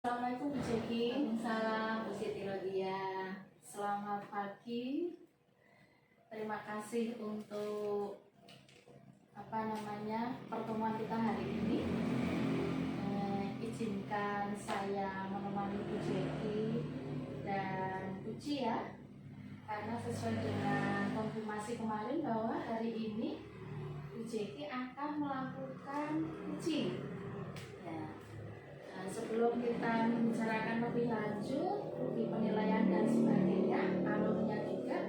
Assalamualaikum Bu Jeki. Waalaikumsalam Bu Siti Rodia. Selamat pagi. Terima kasih untuk pertemuan kita hari ini. Izinkan saya menemani Bu Jeki dan Puji ya, karena sesuai dengan konfirmasi kemarin bahwa hari ini Bu Jeki akan melakukan uji. Ya. Sebelum kita membicarakan lebih lanjut di penilaian dan sebagainya, alurnya juga,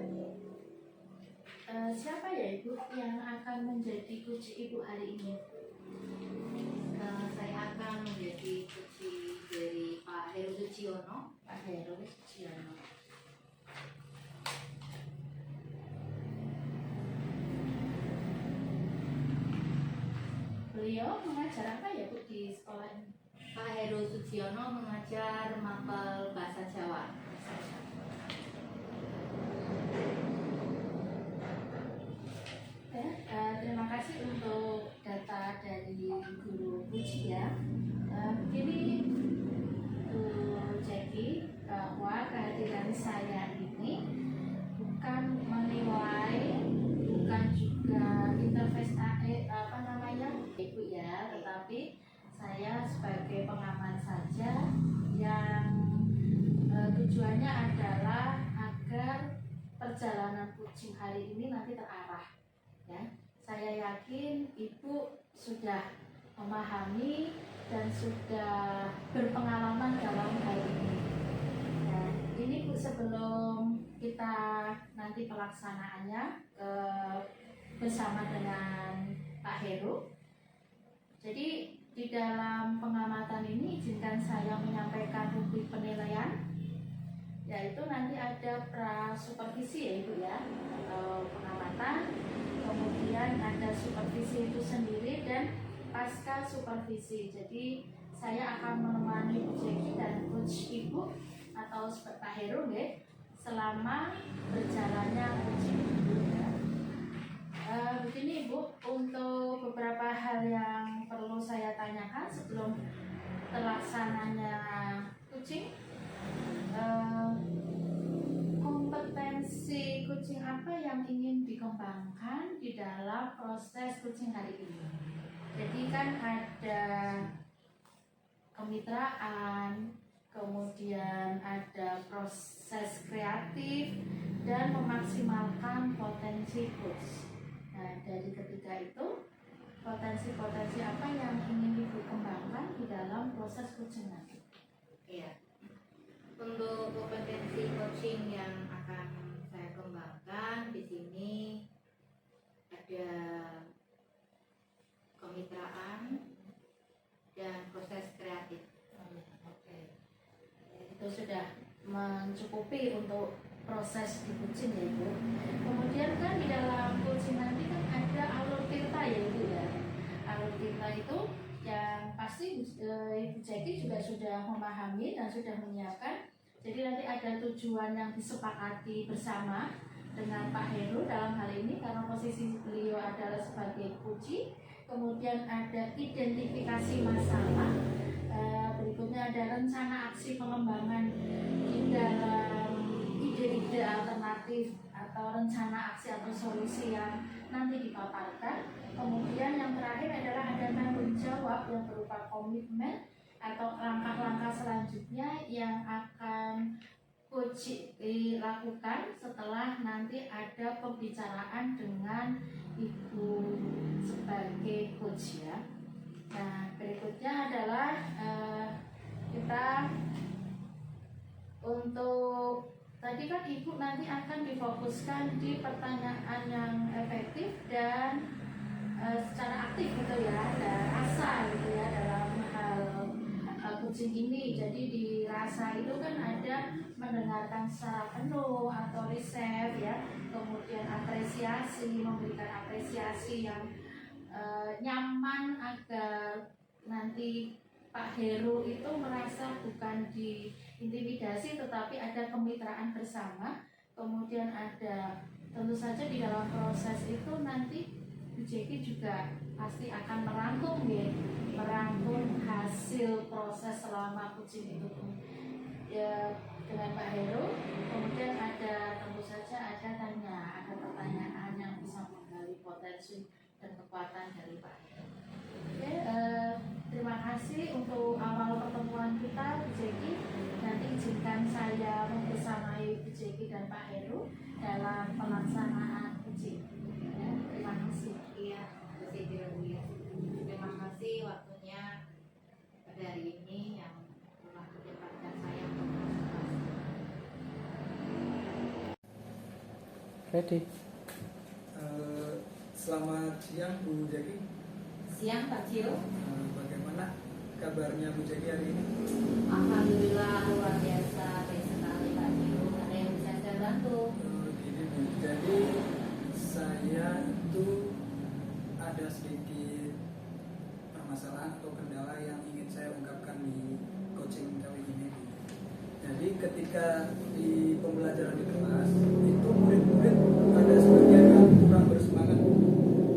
siapa ya Ibu yang akan menjadi kunci Ibu hari ini? Saya akan menjadi kunci dari Pak Heru Suciono. Pak Heru Suciono. Beliau mengajar apa ya Bu di sekolah ini? Pak Heru Suciono mengajar mapel bahasa Jawa. Terima kasih untuk data dari Guru Puji ya. Begini Bu Jeki, bahwa kehadiran saya ini bukan menilai, bukan juga investasi Ibu ya, tetapi saya sebagai pengaman saja yang tujuannya adalah agar perjalanan kucing hari ini nanti terarah ya. Saya yakin Ibu sudah memahami dan sudah berpengalaman dalam hal ini. Nah, ini Bu, sebelum kita nanti pelaksanaannya bersama dengan Pak Heru. Jadi di dalam pengamatan ini izinkan saya menyampaikan rubrik penilaian, yaitu nanti ada pra-supervisi ya Ibu ya, atau pengamatan, kemudian ada supervisi itu sendiri dan pasca supervisi. Jadi saya akan menemani Bu Jeki dan Coach Ibu atau Pak Heru ya, selama berjalannya uji ya. Begini Bu, untuk beberapa hal yang perlu saya tanyakan sebelum terlaksananya kucing, kompetensi kucing apa yang ingin dikembangkan di dalam proses kucing hari ini? Jadi kan ada kemitraan, kemudian ada proses kreatif dan memaksimalkan potensi coach. Nah, dari ketiga itu, potensi-potensi apa yang ingin Ibu kembangkan di dalam proses coaching nanti? Iya. Untuk kompetensi coaching yang akan saya kembangkan di sini ada kemitraan dan proses kreatif. Oke. Itu sudah mencukupi untuk proses di kucing ya Ibu. Kemudian kan di dalam kucing nanti kan ada alur tinta ya Ibu ya. Alur tinta itu yang pasti Ibu Jeki juga sudah memahami dan sudah menyiapkan. Jadi nanti ada tujuan yang disepakati bersama dengan Pak Heru dalam hal ini karena posisi beliau adalah sebagai puji. Kemudian ada identifikasi masalah. Berikutnya ada rencana aksi pengembangan di dalam ide-ide alternatif atau rencana aksi atau solusi yang nanti dipaparkan. Kemudian yang terakhir adalah ada tanggung jawab yang berupa komitmen atau langkah-langkah selanjutnya yang akan coach dilakukan setelah nanti ada pembicaraan dengan Ibu sebagai coach ya. Nah, berikutnya adalah kita untuk tadi kan Ibu nanti akan difokuskan di pertanyaan yang efektif dan secara aktif gitu ya, dan rasa gitu ya dalam hal coaching ini. Jadi di rasa itu kan ada mendengarkan secara penuh atau riset ya, kemudian apresiasi, memberikan apresiasi yang nyaman agar nanti Pak Heru itu merasa bukan diintimidasi tetapi ada kemitraan bersama. Kemudian ada tentu saja di dalam proses itu nanti Bu Jeki juga pasti akan merangkum ya, merangkum hasil proses selama kucing itu ya dengan Pak Heru. Kemudian tentu saja ada pertanyaan yang bisa menggali potensi dan kekuatan dari Pak Heru. Oke, terima kasih untuk awal pertemuan kita Bu Jeki. Nanti izinkan saya membersamai Bu Jeki dan Pak Heru dalam pelaksanaan kucing. Ya, terima kasih. Iya, terima kasih waktunya pada hari ini yang telah menyempatkan saya untuk konsultasi. Ready. Selamat siang Bu Jeki. Siang Pak Cio. Bagaimana kabarnya Bu Jeki hari ini? Alhamdulillah luar biasa, baik sekali Pak Cio. Ada yang bisa saya bantu? Gini Bu, jadi saya itu ada sedikit permasalahan atau kendala yang ingin saya ungkapkan di coaching kali ini Bu. Jadi ketika di pembelajaran di kelas itu murid-murid ada sebagian yang kurang bersemangat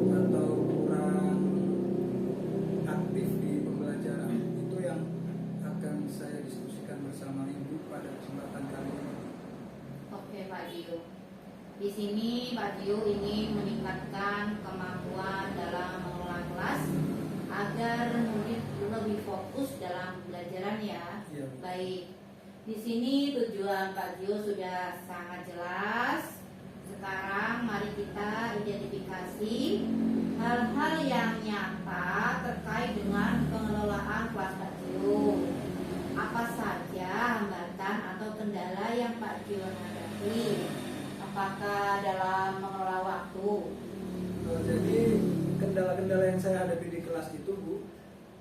atau kurang aktif di pembelajaran. Itu yang akan saya diskusikan bersama Ibu pada kesempatan kali ini. Oke Pak Dio. Di sini Pak Dio ingin meningkatkan kemampuan dalam mengelola kelas agar murid lebih fokus dalam pembelajaran ya. Iya. Baik. Di sini tujuan Pak Dio sudah sangat jelas. Sekarang mari kita identifikasi hal-hal yang nyata terkait dengan pengelolaan kelas Pak Dio. Apa saja hambatan atau kendala yang Pak Dio hadapi? Apakah dalam mengelola waktu? Jadi kendala-kendala yang saya hadapi di kelas itu Bu,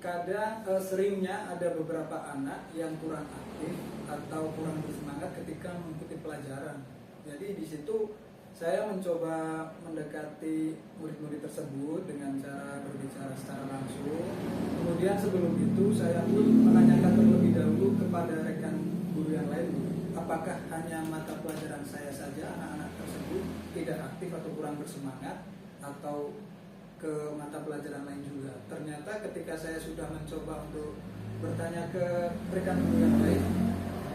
kadang seringnya ada beberapa anak yang kurang aktif atau kurang bersemangat ketika mengikuti pelajaran. Jadi di situ saya mencoba mendekati murid-murid tersebut dengan cara berbicara secara langsung. Kemudian sebelum itu saya pun menanyakan terlebih dahulu kepada rekan guru yang lain, apakah hanya mata pelajaran saya saja anak-anak tersebut tidak aktif atau kurang bersemangat, atau ke mata pelajaran lain juga. Ternyata ketika saya sudah mencoba untuk bertanya ke rekan guru yang lain,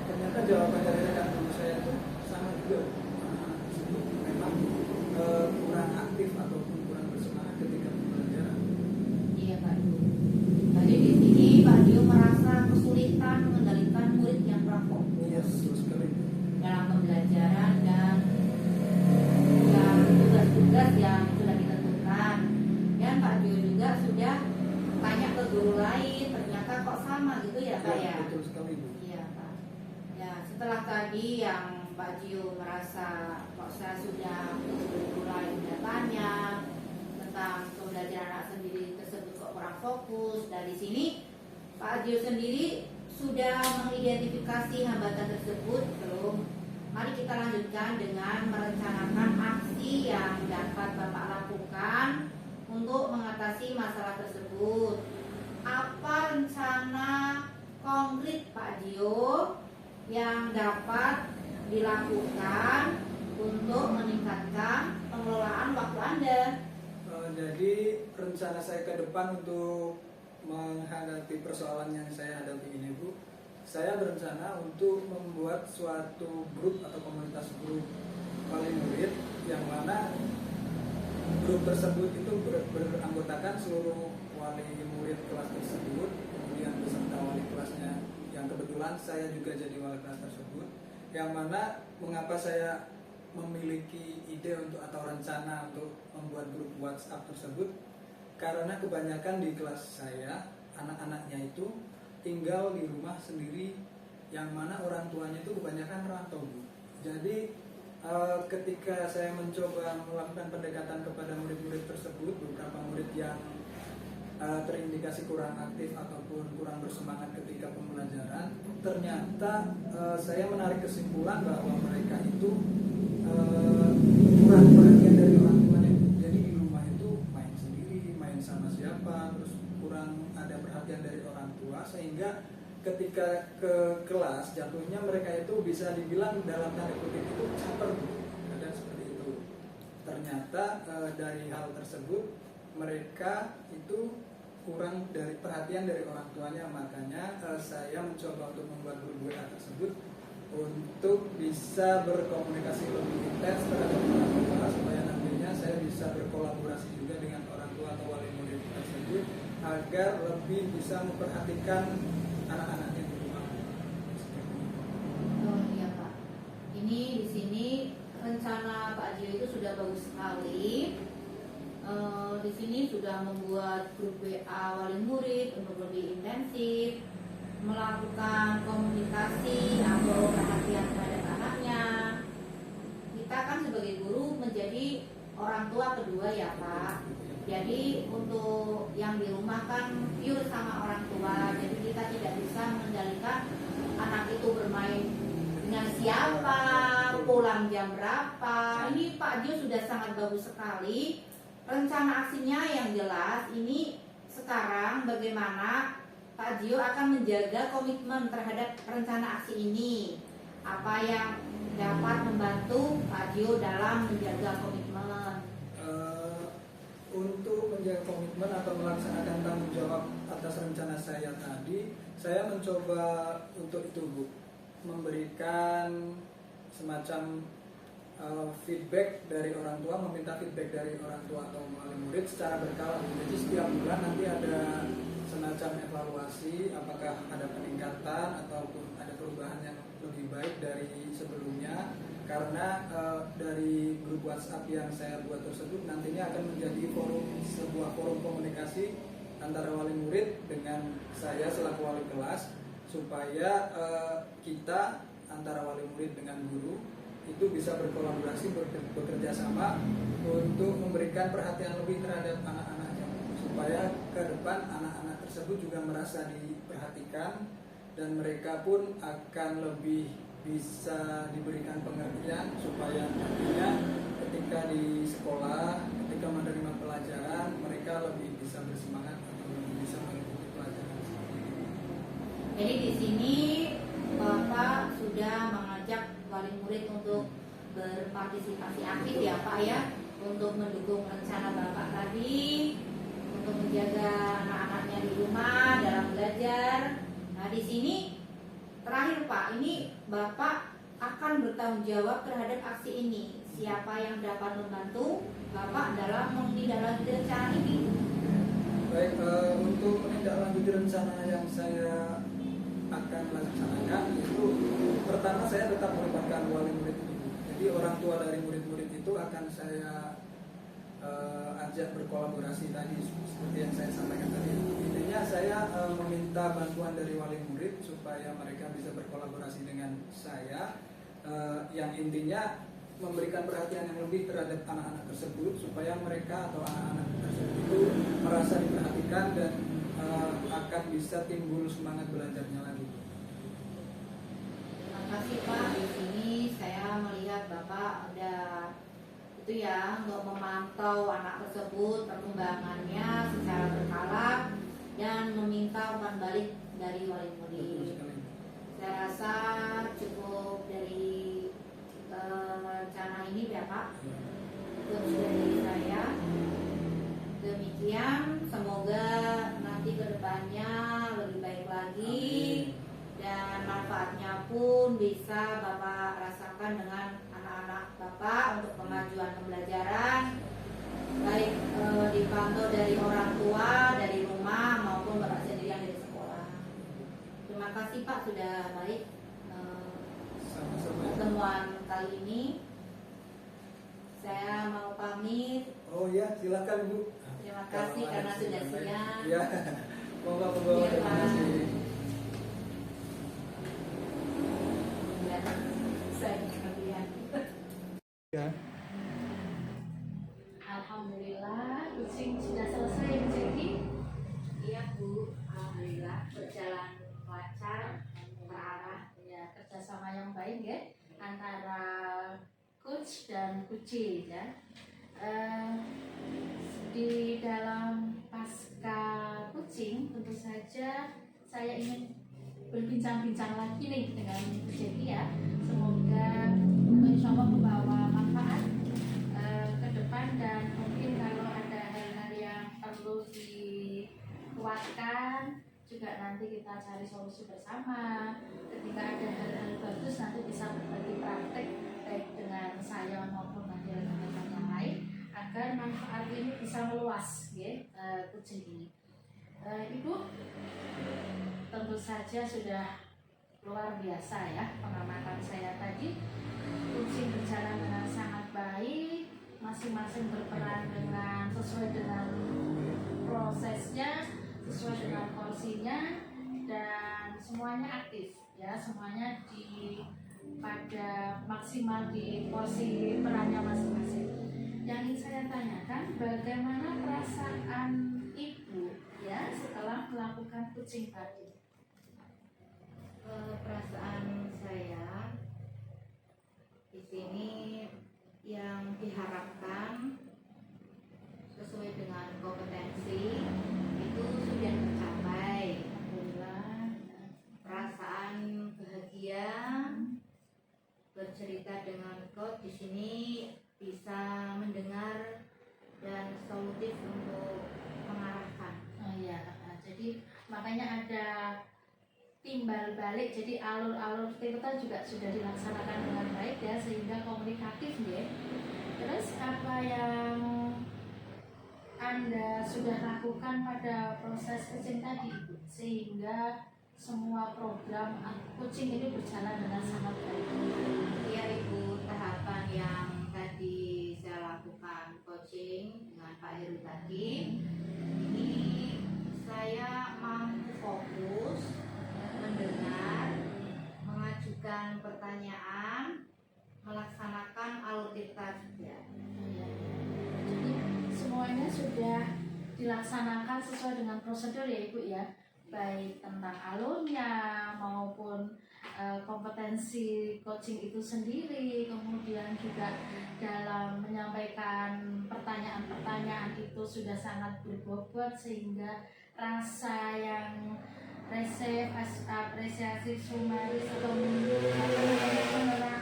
ternyata jawaban dari rekan guru saya itu sama juga. Anak-anak tersebut memang kurang aktif ataupun kurang bersemangat ketika pembelajaran. Iya Pak Dio. Jadi di sini Pak Dio merasa kesulitan mengendalikan murid yang kurang fokus Iya, betul sekali. dalam pembelajaran dan tugas-tugas yang sudah ditentukan. Dan Pak Dio juga sudah tanya ke guru lain, ternyata kok sama gitu ya Pak ya? Betul sekali Bu. Iya Pak. Ya setelah tadi yang Pak Dio merasa kok saya sudah ke guru lain sudah tanya tentang pembelajaran anak sendiri tersebut kok kurang fokus. Dari sini Pak Dio sendiri sudah mengidentifikasi hambatan tersebut belum? Mari kita lanjutkan dengan merencanakan aksi yang dapat Bapak lakukan untuk mengatasi masalah tersebut. Apa rencana konkret Pak Dio yang dapat dilakukan untuk meningkatkan pengelolaan waktu Anda? Jadi rencana saya ke depan untuk menghadapi persoalan yang saya hadapi ini Bu, saya berencana untuk membuat suatu grup atau komunitas grup wali murid yang mana grup tersebut itu beranggotakan seluruh wali murid kelas tersebut, kemudian beserta wali kelasnya yang kebetulan saya juga jadi wali kelas tersebut. Yang mana mengapa saya memiliki ide untuk atau rencana untuk membuat grup WhatsApp tersebut, karena kebanyakan di kelas saya anak-anaknya itu tinggal di rumah sendiri, yang mana orang tuanya itu kebanyakan rantau Bu. Jadi ketika saya mencoba melakukan pendekatan kepada murid-murid tersebut, beberapa murid yang terindikasi kurang aktif ataupun kurang bersemangat ketika pembelajaran, ternyata saya menarik kesimpulan bahwa mereka itu kurang perhatian dari orang tuanya. Jadi di rumah itu main sendiri, main sama siapa, terus kurang ada perhatian dari orang tua, sehingga ketika ke kelas jatuhnya mereka itu bisa dibilang dalam tanda kutip itu caper, kadang seperti itu. Ternyata dari hal tersebut mereka itu kurang dari perhatian dari orang tuanya. Makanya saya mencoba untuk membuat grup WA tersebut untuk bisa berkomunikasi lebih intens terhadap orang tua, supaya nantinya saya bisa berkolaborasi juga dengan orang tua atau wali murid tersebut agar lebih bisa memperhatikan anak-anaknya di rumah. Oh iya Pak, ini di sini rencana Pak Gio itu sudah bagus sekali. Di sini sudah membuat grup WA wali murid untuk lebih intensif, melakukan komunikasi atau perhatian terhadap anaknya. Kita kan sebagai guru menjadi orang tua kedua ya Pak. Jadi untuk yang di rumah kan pure sama orang tua, jadi kita tidak bisa mengendalikan anak itu bermain dengan siapa, pulang jam berapa. Ini Pak Gio sudah sangat bagus sekali. Rencana aksinya yang jelas. Ini sekarang bagaimana Pak Gio akan menjaga komitmen terhadap rencana aksi ini. Apa yang dapat membantu Pak Gio dalam menjaga komitmen? Untuk menjaga komitmen atau melaksanakan tanggung jawab atas rencana saya tadi, saya mencoba untuk itu Bu, memberikan semacam feedback dari orang tua, meminta feedback dari orang tua atau wali murid secara berkala. Jadi setiap bulan nanti ada semacam evaluasi apakah ada peningkatan ataupun ada perubahan yang lebih baik dari sebelumnya. Karena dari grup WhatsApp yang saya buat tersebut nantinya akan menjadi sebuah forum komunikasi antara wali murid dengan saya selaku wali kelas, supaya kita antara wali murid dengan guru itu bisa berkolaborasi, bekerja sama untuk memberikan perhatian lebih terhadap anak-anaknya, supaya ke depan anak-anak tersebut juga merasa diperhatikan dan mereka pun akan lebih bisa diberikan pengertian, supaya nantinya ketika di sekolah, ketika menerima pelajaran, mereka lebih bisa bersemangat atau lebih bisa mengikuti pelajaran seperti ini. Jadi di sini Bapak sudah mengajak wali murid untuk berpartisipasi aktif ya Pak ya, untuk mendukung rencana Bapak tadi, untuk menjaga anak-anaknya di rumah dalam belajar. Nah di sini terakhir Pak, ini Bapak akan bertanggung jawab terhadap aksi ini. Siapa yang dapat membantu Bapak dalam menindaklanjuti rencana ini? Baik, untuk menindaklanjuti rencana yang saya akan laksanakan itu, pertama saya tetap melibatkan wali murid itu. Jadi orang tua dari murid-murid itu akan saya ajak berkolaborasi tadi seperti yang saya sampaikan tadi. Intinya saya meminta bantuan dari wali murid supaya mereka bisa berkolaborasi dengan saya, yang intinya memberikan perhatian yang lebih terhadap anak-anak tersebut, supaya mereka atau anak-anak tersebut itu merasa diperhatikan dan akan bisa timbul semangat belajarnya lagi. Terima kasih Pak. Di sini saya melihat Bapak ada itu ya, untuk memantau anak tersebut perkembangannya secara berkala dan meminta umpan balik dari wali murid. Saya rasa cukup dari rencana ini ya Pak. Itu dari saya. Demikian, semoga nanti kedepannya lebih baik lagi dan manfaatnya pun bisa Bapak rasakan dengan anak-anak Bapak untuk kemajuan pembelajaran, baik dipantau dari orang tua, dari rumah maupun Bapak sendiri yang dari sekolah. Terima kasih Pak sudah baik pertemuan kali ini. Saya mau pamit. Oh ya, silakan Bu. Terima kasih karena sudah siang. Ya, monggo. Iya, Terima Pak. kasih. Ya, saya sekalian. Ya. Alhamdulillah, kucing sudah selesai menjadi. Iya Bu, alhamdulillah berjalan lancar, terarah. Ya, kerjasama yang baik ya antara coach dan kucing ya. Di dalam pasca kucing tentu saja saya ingin berbincang-bincang lagi nih dengan Bu Jenny ya. Semoga insya Allah membawa manfaat ke depan, dan mungkin kalau ada hal-hal yang kuatkan, juga nanti kita cari solusi bersama. Ketika ada hal-hal bagus nanti bisa berbagi praktek baik dengan saya maupun nanti rekan-rekan yang lain agar manfaat ini bisa meluas ya, kucing ini. Ibu tentu saja sudah luar biasa ya pengamatan saya tadi. Kucing berjalan dengan sangat baik, masing-masing berperan dengan sesuai dengan prosesnya, sesuai dengan porsinya, dan semuanya aktif ya, semuanya pada maksimal di porsi perannya masing-masing. Yang ingin saya tanyakan, bagaimana perasaan ibu ya setelah melakukan kucing tadi? Perasaan saya di sini yang diharapkan sesuai dengan kompetensi itu sudah tercapai. Alhamdulillah. Perasaan bahagia bercerita dengan coach di sini bisa mendengar dan solutif untuk mengarahkan. Oh iya, jadi makanya ada timbal balik, jadi alur-alur kita juga sudah dilaksanakan dengan baik ya, sehingga komunikatif ya. Terus apa yang Anda sudah lakukan pada proses kucing tadi Ibu, sehingga semua program kucing ini berjalan dengan sangat baik? Ya Ibu, tahapan yang tadi saya lakukan coaching dengan Pak Heru tadi, ini saya mampu fokus mendengar, mengajukan pertanyaan, melaksanakan alur dikta juga. Jadi semuanya sudah dilaksanakan sesuai dengan prosedur ya Ibu ya, baik tentang alurnya maupun kompetensi coaching itu sendiri, kemudian juga dalam menyampaikan pertanyaan-pertanyaan itu sudah sangat berbobot sehingga rasa yang resep, apresiasi sumaris atau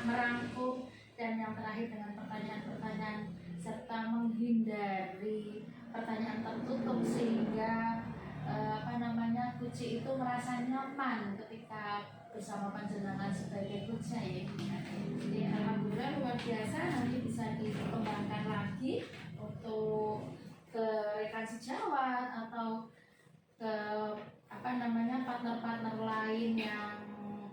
merangkum, dan yang terakhir dengan pertanyaan-pertanyaan serta menghindari pertanyaan tertutup sehingga kucing itu merasa nyaman ketika bersama panjenengan sebagai coachnya ya. Jadi alhamdulillah luar biasa, nanti bisa dikembangkan lagi untuk ke rekan sejawat atau ke partner-partner lain yang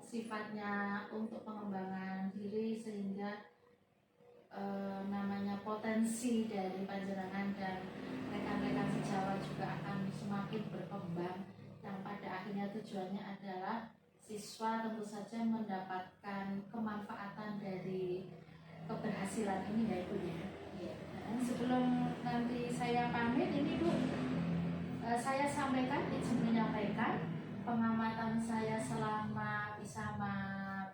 sifatnya untuk pengembangan diri, sehingga potensi dari panjenengan dan rekan-rekan sejawat juga akan semakin berkembang, yang pada akhirnya tujuannya adalah siswa tentu saja mendapatkan kemanfaatan dari keberhasilan ini ya Ibu ya. Sebelum nanti saya pamit ini Bu, saya izin menyampaikan pengamatan saya selama bersama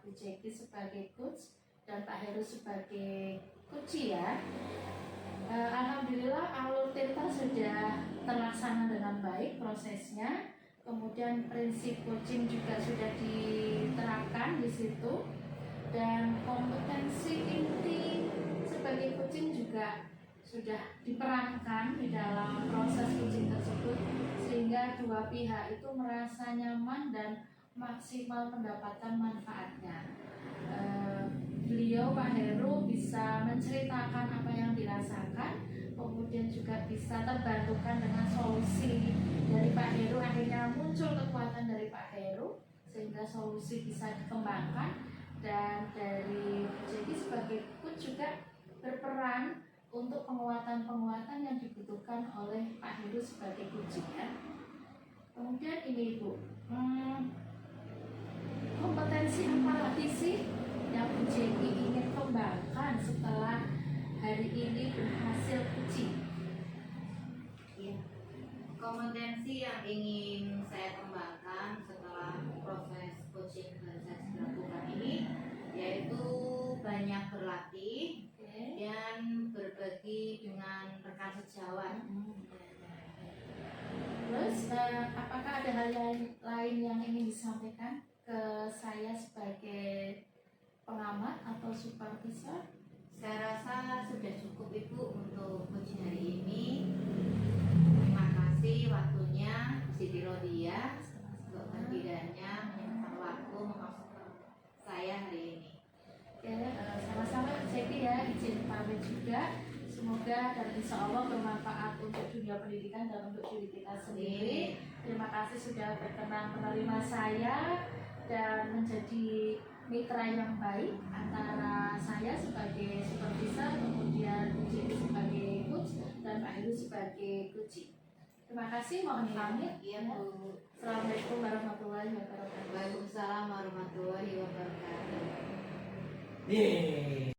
Bu Jeki sebagai coach dan Pak Heru sebagai coach ya. Alhamdulillah alur tirta sudah terlaksana dengan baik prosesnya, kemudian prinsip coaching juga sudah diterapkan di situ, dan kompetensi inti sebagai coaching juga sudah diperankan di dalam proses coaching tersebut, sehingga dua pihak itu merasa nyaman dan maksimal mendapatkan manfaatnya. Beliau Pak Heru bisa menceritakan apa yang dirasakan, kemudian juga bisa terbantukan dengan solusi dari Pak Heru, akhirnya muncul kekuatan dari Pak Heru sehingga solusi bisa dikembangkan, dan dari jadi sebagai coach juga berperan untuk penguatan-penguatan yang dibutuhkan oleh Pak Heru sebagai coach ya. Kemudian ini Ibu, kompetensi apa lagi sih yang Bu Jeki ingin kembangkan setelah hari ini berhasil coaching? Ya, kompetensi yang ingin saya kembangkan setelah proses coaching yang saya lakukan ini yaitu banyak berlatih dan berbagi dengan rekan sejawat. Terus apakah ada hal lain yang ingin disampaikan ke saya sebagai pengamat atau supervisor? Saya rasa sudah cukup Ibu untuk coaching hari ini. Terima kasih waktunya. Bisa juga pendidikan dan untuk diri kita sendiri. Terima kasih sudah berkenan menerima saya dan menjadi mitra yang baik antara saya sebagai supervisor, kemudian Bu Jenny sebagai coach dan Pak Heru sebagai coaching. Terima kasih, mohon pamit. Iya, Bu. Assalamualaikum warahmatullahi wabarakatuh. Waalaikumsalam warahmatullahi wabarakatuh. Yeay.